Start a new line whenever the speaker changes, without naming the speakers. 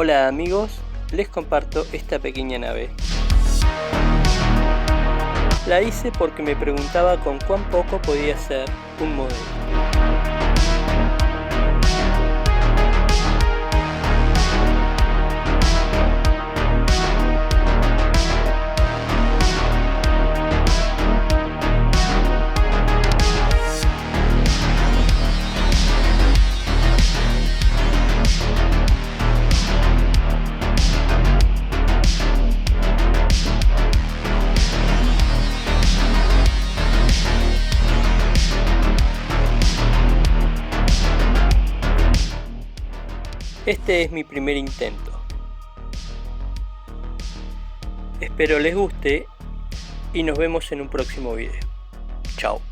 Hola amigos, les comparto esta pequeña nave. La hice porque me preguntaba con cuán poco podía ser un modelo. Este es mi primer intento. Espero les guste y nos vemos en un próximo video. Chao.